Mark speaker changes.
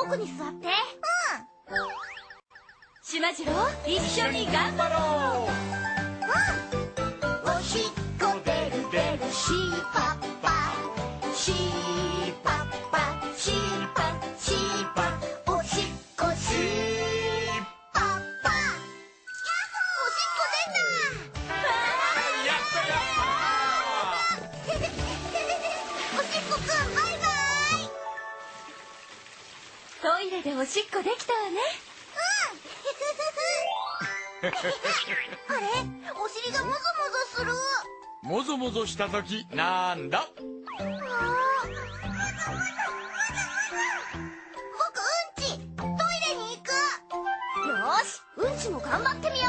Speaker 1: 僕に座って。しまじろう、一緒に頑張ろう。
Speaker 2: おしっこ出る出るシーパッパシーパッパシーパッシーパッおしっこシーパッパやっほーおしっこ出た
Speaker 3: やったやった
Speaker 2: おしっこくんバイバイ。
Speaker 1: トイレでおしっこできたわね。
Speaker 2: あれお尻がもぞもぞする。
Speaker 3: もぞもぞしたときなんだ？
Speaker 2: 僕うんちトイレに行く。
Speaker 1: よーし、うんちも頑張ってみよ